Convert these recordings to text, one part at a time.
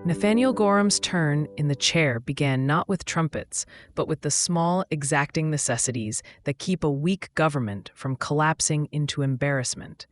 Nathaniel Gorham's turn in the chair began not with trumpets, but with the small, exacting necessities that keep a weak government from collapsing into embarrassment.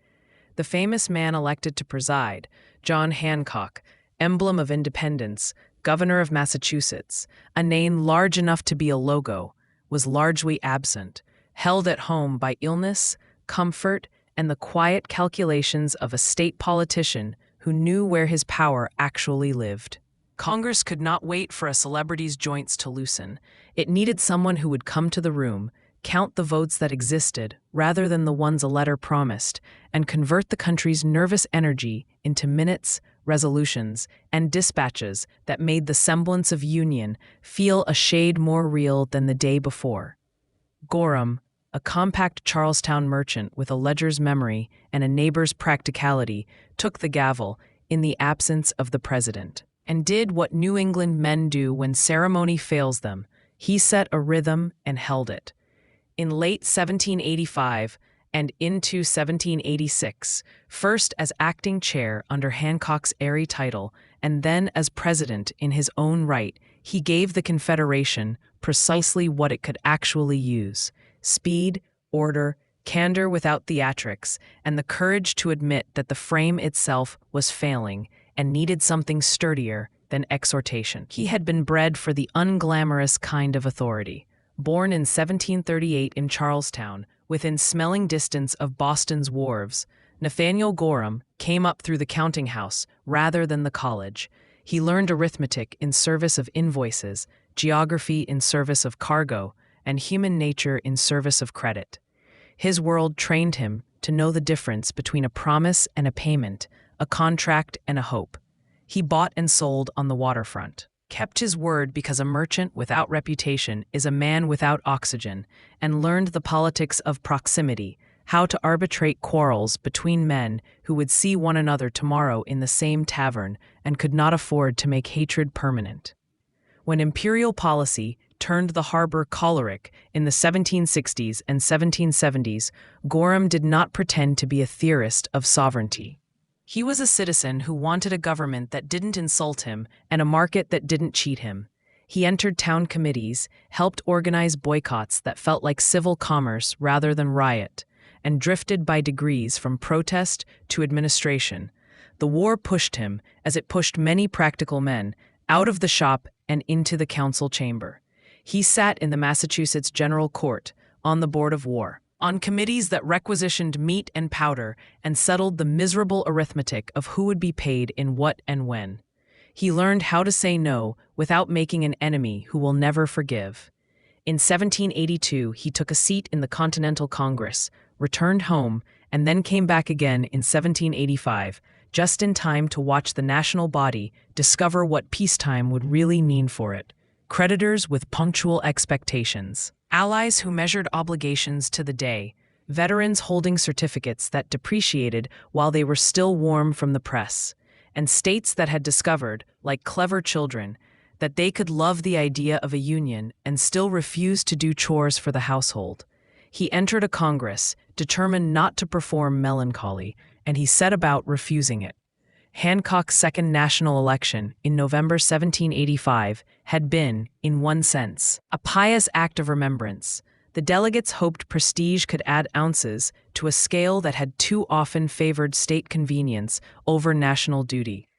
The famous man elected to preside, John Hancock, emblem of independence, governor of Massachusetts, a name large enough to be a logo, was largely absent, held at home by illness, comfort, and the quiet calculations of a state politician who knew where his power actually lived. Congress could not wait for a celebrity's joints to loosen. It needed someone who would come to the room, count the votes that existed rather than the ones a letter promised, and convert the country's nervous energy into minutes, resolutions, and dispatches that made the semblance of union feel a shade more real than the day before. Gorham, a compact Charlestown merchant with a ledger's memory and a neighbor's practicality, took the gavel in the absence of the president, and did what New England men do when ceremony fails them. He set a rhythm and held it. In late 1785 and into 1786, first as acting chair under Hancock's airy title, and then as president in his own right, he gave the Confederation precisely what it could actually use: speed, order, candor without theatrics, and the courage to admit that the frame itself was failing and needed something sturdier than exhortation. He had been bred for the unglamorous kind of authority. Born in 1738 in Charlestown, within smelling distance of Boston's wharves, Nathaniel Gorham came up through the counting house rather than the college. He learned arithmetic in service of invoices, geography in service of cargo, and human nature in service of credit. His world trained him to know the difference between a promise and a payment, a contract and a hope. He bought and sold on the waterfront, kept his word because a merchant without reputation is a man without oxygen, and learned the politics of proximity, how to arbitrate quarrels between men who would see one another tomorrow in the same tavern and could not afford to make hatred permanent. When imperial policy turned the harbor choleric in the 1760s and 1770s, Gorham did not pretend to be a theorist of sovereignty. He was a citizen who wanted a government that didn't insult him and a market that didn't cheat him. He entered town committees, helped organize boycotts that felt like civil commerce rather than riot, and drifted by degrees from protest to administration. The war pushed him, as it pushed many practical men, out of the shop and into the council chamber. He sat in the Massachusetts General Court, on the Board of War, on committees that requisitioned meat and powder and settled the miserable arithmetic of who would be paid in what and when. He learned how to say no without making an enemy who will never forgive. In 1782, he took a seat in the Continental Congress, returned home, and then came back again in 1785, just in time to watch the national body discover what peacetime would really mean for it. Creditors with punctual expectations, allies who measured obligations to the day, veterans holding certificates that depreciated while they were still warm from the press, and states that had discovered, like clever children, that they could love the idea of a union and still refuse to do chores for the household. He entered a Congress, determined not to perform melancholy, and he set about refusing it. Hancock's second national election in November 1785 had been, in one sense, a pious act of remembrance. The delegates hoped prestige could add ounces to a scale that had too often favored state convenience over national duty.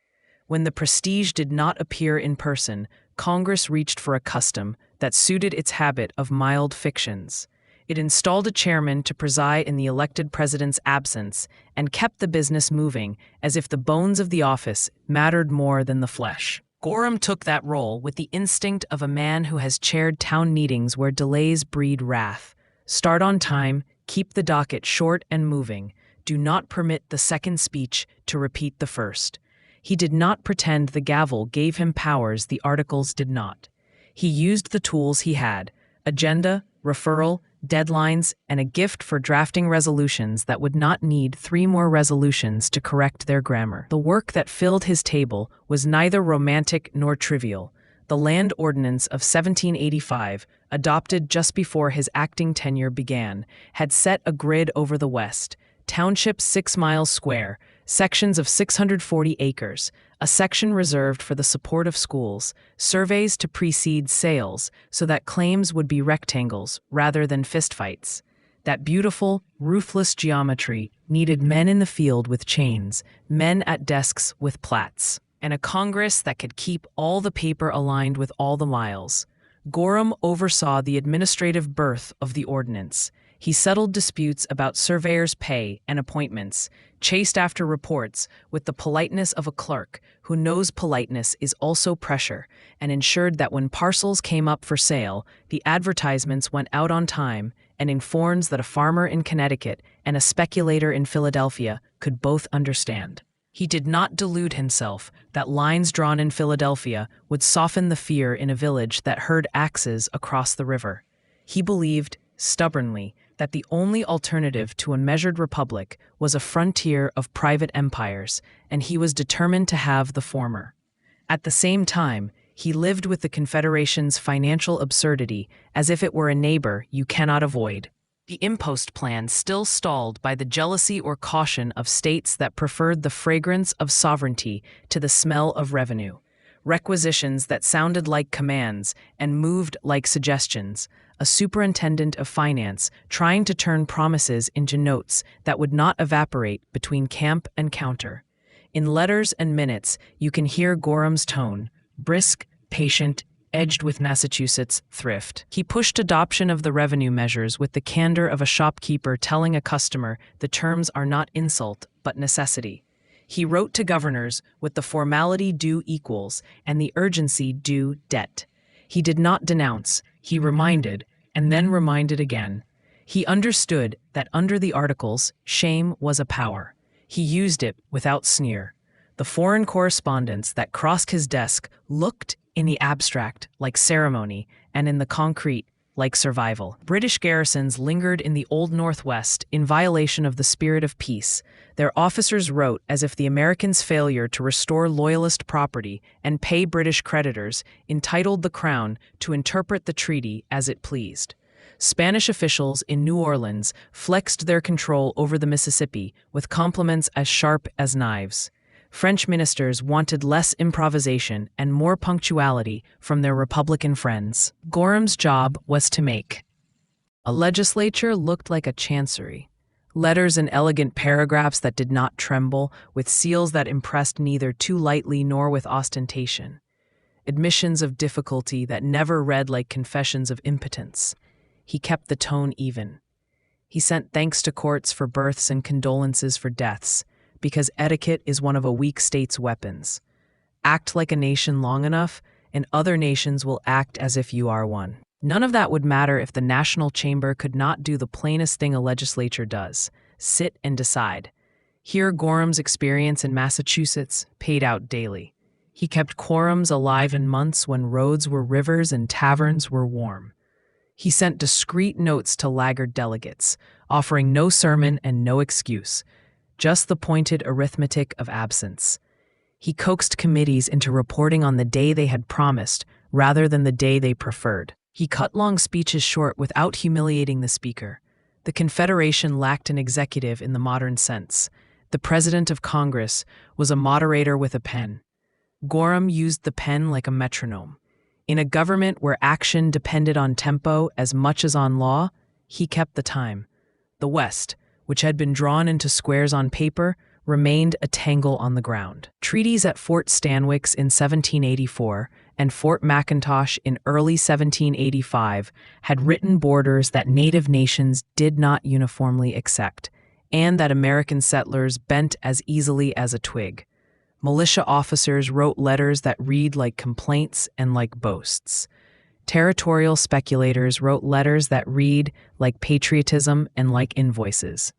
When the prestige did not appear in person, Congress reached for a custom that suited its habit of mild fictions. It installed a chairman to preside in the elected president's absence and kept the business moving as if the bones of the office mattered more than the flesh. Gorham took that role with the instinct of a man who has chaired town meetings where delays breed wrath. Start on time, keep the docket short and moving. Do not permit the second speech to repeat the first. He did not pretend the gavel gave him powers the articles did not. He used the tools he had: agenda, referral, deadlines, and a gift for drafting resolutions that would not need 3 more resolutions to correct their grammar. The work that filled his table was neither romantic nor trivial. The Land Ordinance of 1785, adopted just before his acting tenure began, had set a grid over the West, townships 6 miles square, sections of 640 acres, a section reserved for the support of schools, surveys to precede sales so that claims would be rectangles rather than fistfights. That beautiful, ruthless geometry needed men in the field with chains, men at desks with plats, and a Congress that could keep all the paper aligned with all the miles. Gorham oversaw the administrative birth of the ordinance. He settled disputes about surveyors' pay and appointments, chased after reports with the politeness of a clerk who knows politeness is also pressure, and ensured that when parcels came up for sale, the advertisements went out on time, and in forms that a farmer in Connecticut and a speculator in Philadelphia could both understand. He did not delude himself that lines drawn in Philadelphia would soften the fear in a village that heard axes across the river. He believed, stubbornly, that the only alternative to a measured republic was a frontier of private empires, and he was determined to have the former. At the same time, he lived with the Confederation's financial absurdity as if it were a neighbor you cannot avoid. The impost plan still stalled by the jealousy or caution of states that preferred the fragrance of sovereignty to the smell of revenue. Requisitions that sounded like commands and moved like suggestions, a superintendent of finance trying to turn promises into notes that would not evaporate between camp and counter. In letters and minutes, you can hear Gorham's tone, brisk, patient, edged with Massachusetts thrift. He pushed adoption of the revenue measures with the candor of a shopkeeper telling a customer the terms are not insult but necessity. He wrote to governors with the formality due equals and the urgency due debt. He did not denounce, he reminded, and then reminded again. He understood that under the Articles, shame was a power. He used it without sneer. The foreign correspondence that crossed his desk looked, in the abstract, like ceremony, and in the concrete, like survival. British garrisons lingered in the Old Northwest in violation of the spirit of peace. Their officers wrote as if the Americans' failure to restore Loyalist property and pay British creditors entitled the Crown to interpret the treaty as it pleased. Spanish officials in New Orleans flexed their control over the Mississippi with compliments as sharp as knives. French ministers wanted less improvisation and more punctuality from their Republican friends. Gorham's job was to make a legislature look like a chancery. Letters and elegant paragraphs that did not tremble, with seals that impressed neither too lightly nor with ostentation. Admissions of difficulty that never read like confessions of impotence. He kept the tone even. He sent thanks to courts for births and condolences for deaths, because etiquette is one of a weak state's weapons. Act like a nation long enough, and other nations will act as if you are one. None of that would matter if the national chamber could not do the plainest thing a legislature does: sit and decide. Here Gorham's experience in Massachusetts paid out daily. He kept quorums alive in months when roads were rivers and taverns were warm. He sent discreet notes to laggard delegates, offering no sermon and no excuse, just the pointed arithmetic of absence. He coaxed committees into reporting on the day they had promised rather than the day they preferred. He cut long speeches short without humiliating the speaker. The Confederation lacked an executive in the modern sense. The President of Congress was a moderator with a pen. Gorham used the pen like a metronome. In a government where action depended on tempo as much as on law, he kept the time. The West, which had been drawn into squares on paper, remained a tangle on the ground. Treaties at Fort Stanwix in 1784 and Fort McIntosh in early 1785 had written borders that native nations did not uniformly accept, and that American settlers bent as easily as a twig. Militia officers wrote letters that read like complaints and like boasts. Territorial speculators wrote letters that read like patriotism and like invoices.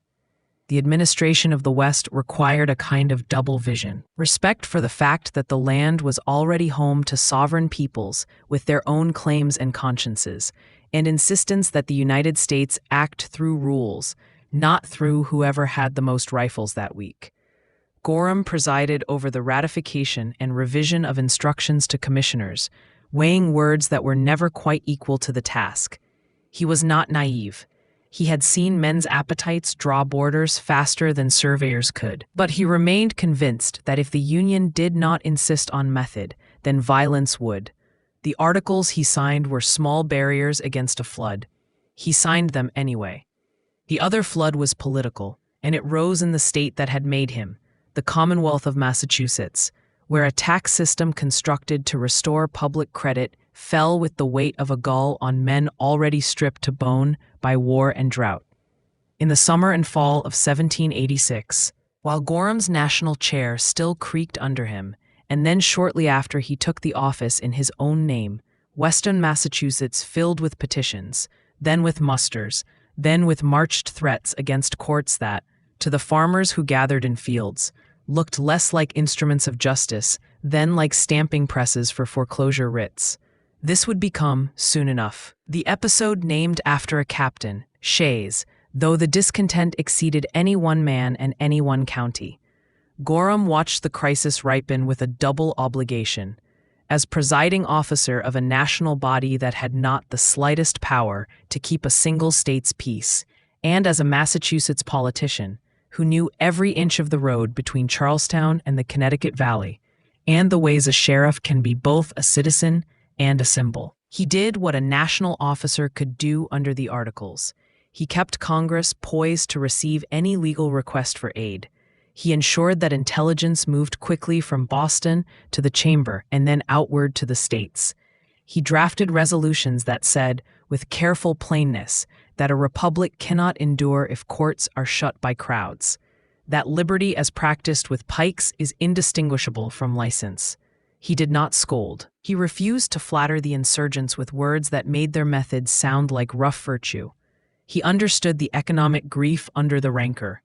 The administration of the West required a kind of double vision: respect for the fact that the land was already home to sovereign peoples with their own claims and consciences, and insistence that the United States act through rules, not through whoever had the most rifles that week. Gorham presided over the ratification and revision of instructions to commissioners, weighing words that were never quite equal to the task. He was not naive. He had seen men's appetites draw borders faster than surveyors could. But he remained convinced that if the Union did not insist on method, then violence would. The articles he signed were small barriers against a flood. He signed them anyway. The other flood was political, and it rose in the state that had made him, the Commonwealth of Massachusetts, where a tax system constructed to restore public credit fell with the weight of a gull on men already stripped to bone by war and drought. In the summer and fall of 1786, while Gorham's national chair still creaked under him, and then shortly after he took the office in his own name, Western Massachusetts filled with petitions, then with musters, then with marched threats against courts that, to the farmers who gathered in fields, looked less like instruments of justice than like stamping presses for foreclosure writs. This would become, soon enough, the episode named after a captain, Shays, though the discontent exceeded any one man and any one county. Gorham watched the crisis ripen with a double obligation. As presiding officer of a national body that had not the slightest power to keep a single state's peace, and as a Massachusetts politician who knew every inch of the road between Charlestown and the Connecticut Valley, and the ways a sheriff can be both a citizen and a symbol. He did what a national officer could do under the Articles. He kept Congress poised to receive any legal request for aid. He ensured that intelligence moved quickly from Boston to the chamber and then outward to the states. He drafted resolutions that said, with careful plainness, that a republic cannot endure if courts are shut by crowds, that liberty as practiced with pikes is indistinguishable from license. He did not scold. He refused to flatter the insurgents with words that made their methods sound like rough virtue. He understood the economic grief under the rancor.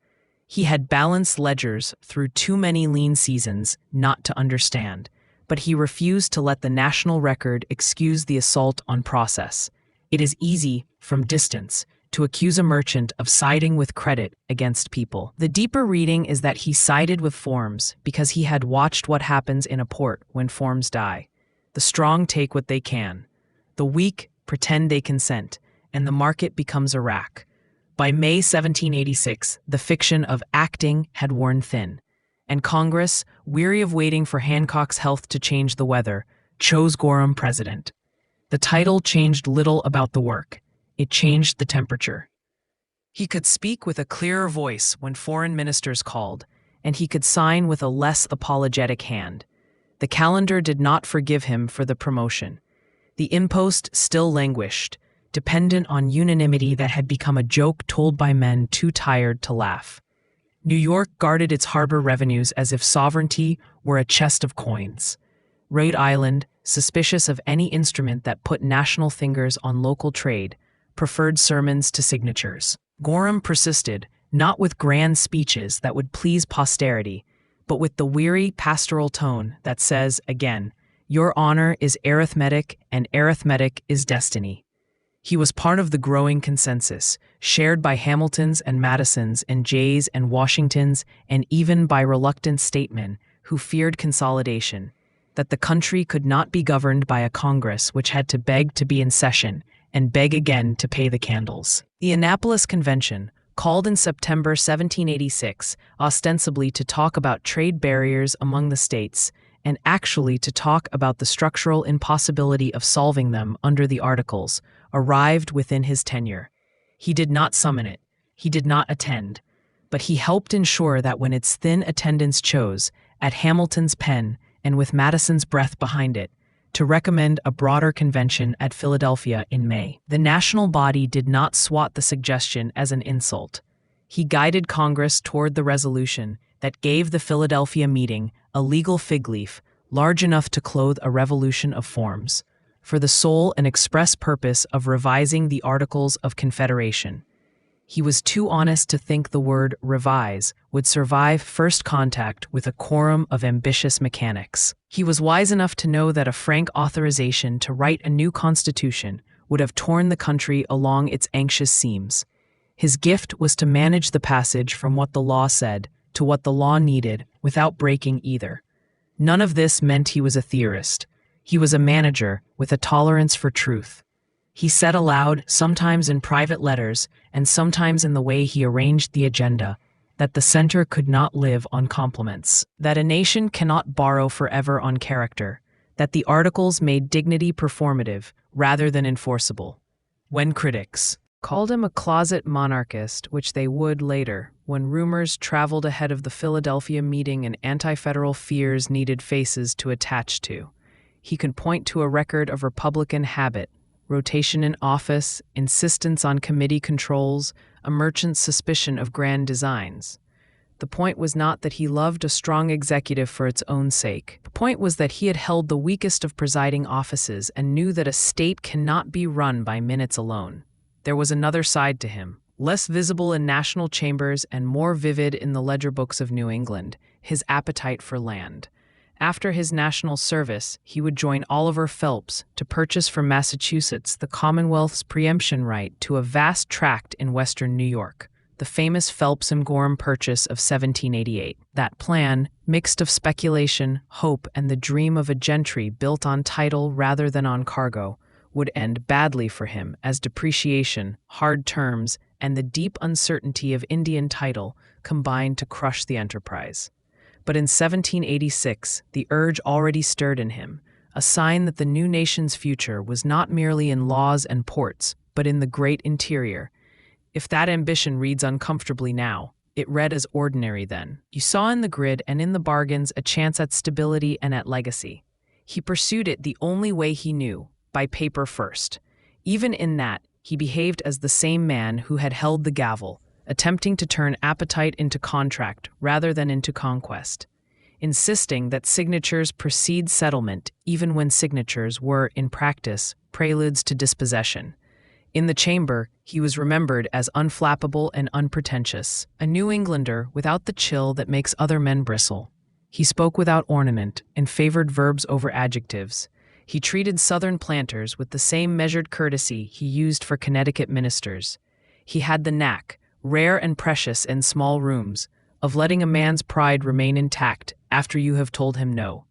He had balanced ledgers through too many lean seasons not to understand, but he refused to let the national record excuse the assault on process. It is easy, from distance, to accuse a merchant of siding with credit against people. The deeper reading is that he sided with forms because he had watched what happens in a port when forms die. The strong take what they can. The weak pretend they consent, and the market becomes a rack. By May 1786, the fiction of acting had worn thin, and Congress, weary of waiting for Hancock's health to change the weather, chose Gorham president. The title changed little about the work. It changed the temperature. He could speak with a clearer voice when foreign ministers called, and he could sign with a less apologetic hand. The calendar did not forgive him for the promotion. The impost still languished, dependent on unanimity that had become a joke told by men too tired to laugh. New York guarded its harbor revenues as if sovereignty were a chest of coins. Rhode Island, suspicious of any instrument that put national fingers on local trade, preferred sermons to signatures. Gorham persisted, not with grand speeches that would please posterity, but with the weary pastoral tone that says, again, "Your honor is arithmetic, and arithmetic is destiny." He was part of the growing consensus, shared by Hamiltons and Madisons and Jays and Washingtons, and even by reluctant statesmen who feared consolidation, that the country could not be governed by a Congress which had to beg to be in session and beg again to pay the candles. The Annapolis Convention, called in September 1786, ostensibly to talk about trade barriers among the states, and actually to talk about the structural impossibility of solving them under the Articles, arrived within his tenure. He did not summon it, he did not attend, but he helped ensure that when its thin attendance chose, at Hamilton's pen and with Madison's breath behind it, to recommend a broader convention at Philadelphia in May. The national body did not swat the suggestion as an insult. He guided Congress toward the resolution that gave the Philadelphia meeting a legal fig leaf large enough to clothe a revolution of forms, for the sole and express purpose of revising the Articles of Confederation. He was too honest to think the word revise would survive first contact with a quorum of ambitious mechanics. He was wise enough to know that a frank authorization to write a new constitution would have torn the country along its anxious seams. His gift was to manage the passage from what the law said to what the law needed without breaking either. None of this meant he was a theorist. He was a manager with a tolerance for truth. He said aloud, sometimes in private letters, and sometimes in the way he arranged the agenda, that the center could not live on compliments, that a nation cannot borrow forever on character, that the articles made dignity performative rather than enforceable. When critics called him a closet monarchist, which they would later, when rumors traveled ahead of the Philadelphia meeting and anti-federal fears needed faces to attach to, he could point to a record of Republican habit, rotation in office, insistence on committee controls, a merchant's suspicion of grand designs. The point was not that he loved a strong executive for its own sake. The point was that he had held the weakest of presiding offices and knew that a state cannot be run by minutes alone. There was another side to him, less visible in national chambers and more vivid in the ledger books of New England, his appetite for land. After his national service, he would join Oliver Phelps to purchase from Massachusetts the Commonwealth's preemption right to a vast tract in western New York, the famous Phelps and Gorham Purchase of 1788. That plan, mixed of speculation, hope, and the dream of a gentry built on title rather than on cargo, would end badly for him as depreciation, hard terms, and the deep uncertainty of Indian title combined to crush the enterprise. But in 1786, the urge already stirred in him, a sign that the new nation's future was not merely in laws and ports, but in the great interior. If that ambition reads uncomfortably now, it read as ordinary then. You saw in the grid and in the bargains a chance at stability and at legacy. He pursued it the only way he knew, by paper first. Even in that, he behaved as the same man who had held the gavel, attempting to turn appetite into contract rather than into conquest, insisting that signatures precede settlement even when signatures were, in practice, preludes to dispossession. In the chamber, he was remembered as unflappable and unpretentious, a New Englander without the chill that makes other men bristle. He spoke without ornament and favored verbs over adjectives. He treated Southern planters with the same measured courtesy he used for Connecticut ministers. He had the knack, rare and precious in small rooms, of letting a man's pride remain intact after you have told him no.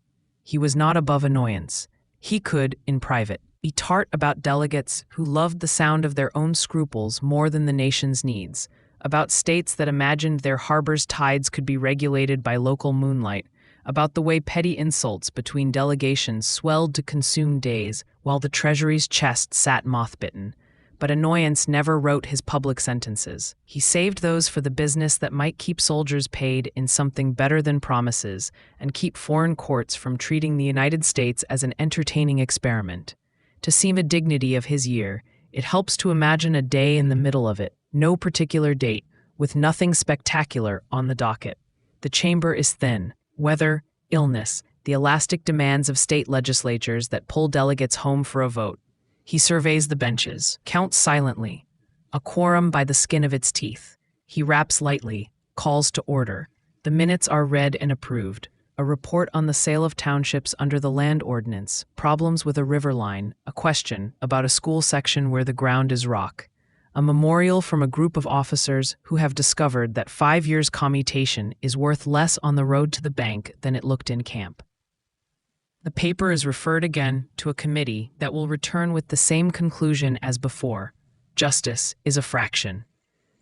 He was not above annoyance. He could, in private, be tart about delegates who loved the sound of their own scruples more than the nation's needs, about states that imagined their harbors' tides could be regulated by local moonlight, about the way petty insults between delegations swelled to consume days while the Treasury's chest sat moth-bitten. But annoyance never wrote his public sentences. He saved those for the business that might keep soldiers paid in something better than promises and keep foreign courts from treating the United States as an entertaining experiment. To seem a dignity of his year, it helps to imagine a day in the middle of it, no particular date, with nothing spectacular on the docket. The chamber is thin. Weather, illness, the elastic demands of state legislatures that pull delegates home for a vote. He surveys the benches, counts silently, a quorum by the skin of its teeth. He raps lightly, calls to order. The minutes are read and approved. A report on the sale of townships under the land ordinance, problems with a river line, a question about a school section where the ground is rock. A memorial from a group of officers who have discovered that 5 years' commutation is worth less on the road to the bank than it looked in camp. The paper is referred again to a committee that will return with the same conclusion as before. Justice is a fraction.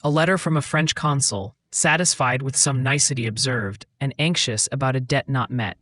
A letter from a French consul, satisfied with some nicety observed and anxious about a debt not met.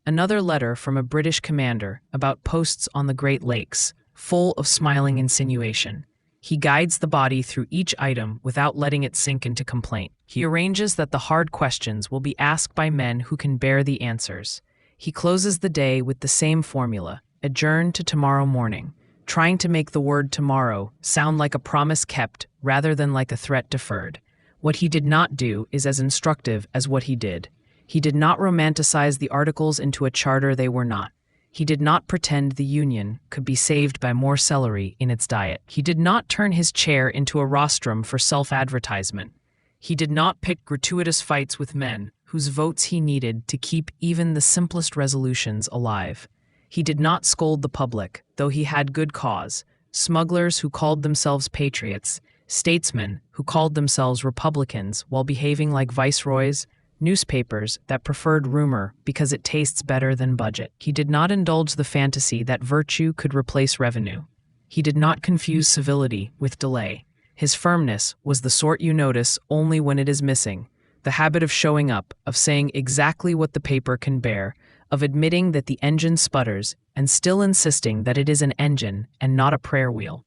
Another letter from a British commander about posts on the Great Lakes, full of smiling insinuation. He guides the body through each item without letting it sink into complaint. He arranges that the hard questions will be asked by men who can bear the answers. He closes the day with the same formula, adjourn to tomorrow morning, trying to make the word tomorrow sound like a promise kept rather than like a threat deferred. What he did not do is as instructive as what he did. He did not romanticize the articles into a charter they were not. He did not pretend the Union could be saved by more celery in its diet. He did not turn his chair into a rostrum for self-advertisement. He did not pick gratuitous fights with men whose votes he needed to keep even the simplest resolutions alive. He did not scold the public, though he had good cause, smugglers who called themselves patriots, statesmen who called themselves Republicans while behaving like viceroys, newspapers that preferred rumor because it tastes better than budget. He did not indulge the fantasy that virtue could replace revenue. He did not confuse civility with delay. His firmness was the sort you notice only when it is missing. The habit of showing up, of saying exactly what the paper can bear, of admitting that the engine sputters and still insisting that it is an engine and not a prayer wheel.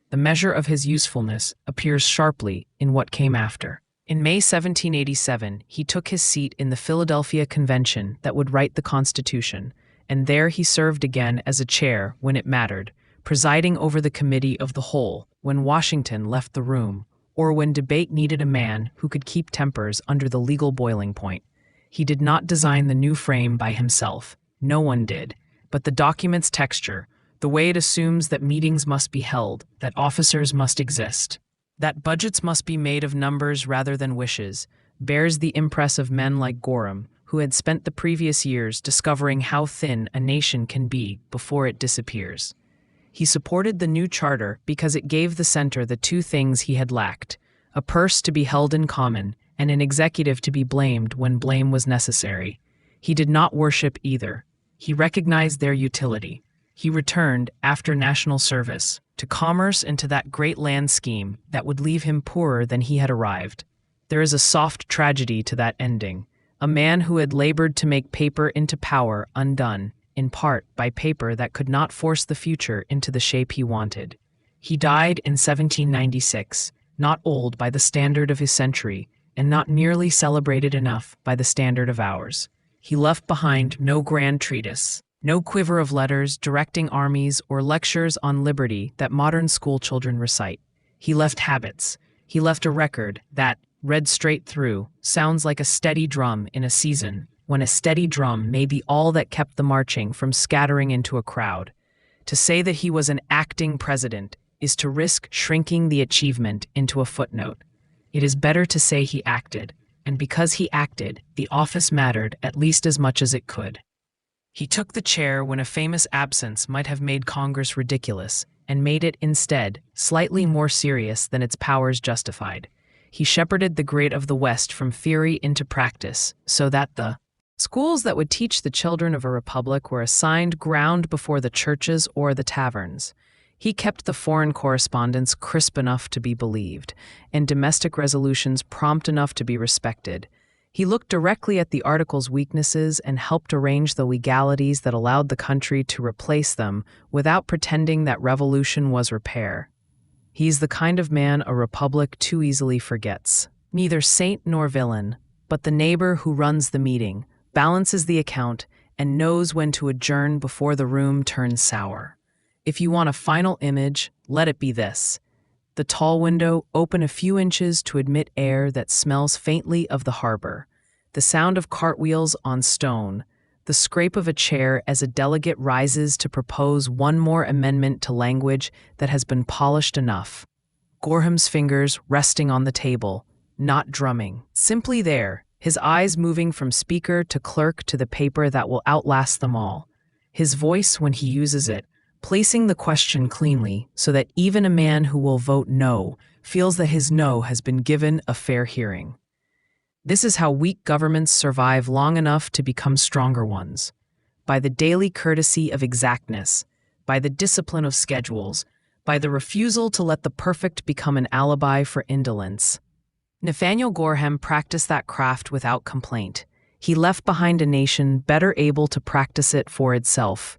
The measure of his usefulness appears sharply in what came after. In May 1787, he took his seat in the Philadelphia Convention that would write the Constitution, and there he served again as a chair when it mattered, presiding over the Committee of the Whole when Washington left the room, or when debate needed a man who could keep tempers under the legal boiling point. He did not design the new frame by himself. No one did. But the document's texture, the way it assumes that meetings must be held, that officers must exist, that budgets must be made of numbers rather than wishes, bears the impress of men like Gorham, who had spent the previous years discovering how thin a nation can be before it disappears. He supported the new charter because it gave the center the two things he had lacked: a purse to be held in common and an executive to be blamed when blame was necessary. He did not worship either. He recognized their utility. He returned, after national service, to commerce and to that great land scheme that would leave him poorer than he had arrived. There is a soft tragedy to that ending. A man who had labored to make paper into power undone, in part by paper that could not force the future into the shape he wanted. He died in 1796, not old by the standard of his century, and not nearly celebrated enough by the standard of ours. He left behind no grand treatise, no quiver of letters directing armies or lectures on liberty that modern schoolchildren recite. He left habits. He left a record that, read straight through, sounds like a steady drum in a season, when a steady drum may be all that kept the marching from scattering into a crowd. To say that he was an acting president is to risk shrinking the achievement into a footnote. It is better to say he acted, and because he acted, the office mattered at least as much as it could. He took the chair when a famous absence might have made Congress ridiculous, and made it, instead, slightly more serious than its powers justified. He shepherded the great of the West from theory into practice, so that the schools that would teach the children of a republic were assigned ground before the churches or the taverns. He kept the foreign correspondence crisp enough to be believed, and domestic resolutions prompt enough to be respected. He looked directly at the article's weaknesses and helped arrange the legalities that allowed the country to replace them without pretending that revolution was repair. He's the kind of man a republic too easily forgets. Neither saint nor villain, but the neighbor who runs the meeting, balances the account, and knows when to adjourn before the room turns sour. If you want a final image, let it be this: the tall window open a few inches to admit air that smells faintly of the harbor, the sound of cartwheels on stone, the scrape of a chair as a delegate rises to propose one more amendment to language that has been polished enough. Gorham's fingers resting on the table, not drumming, simply there, his eyes moving from speaker to clerk to the paper that will outlast them all. His voice, when he uses it, placing the question cleanly so that even a man who will vote no feels that his no has been given a fair hearing. This is how weak governments survive long enough to become stronger ones. By the daily courtesy of exactness, by the discipline of schedules, by the refusal to let the perfect become an alibi for indolence. Nathaniel Gorham practiced that craft without complaint. He left behind a nation better able to practice it for itself.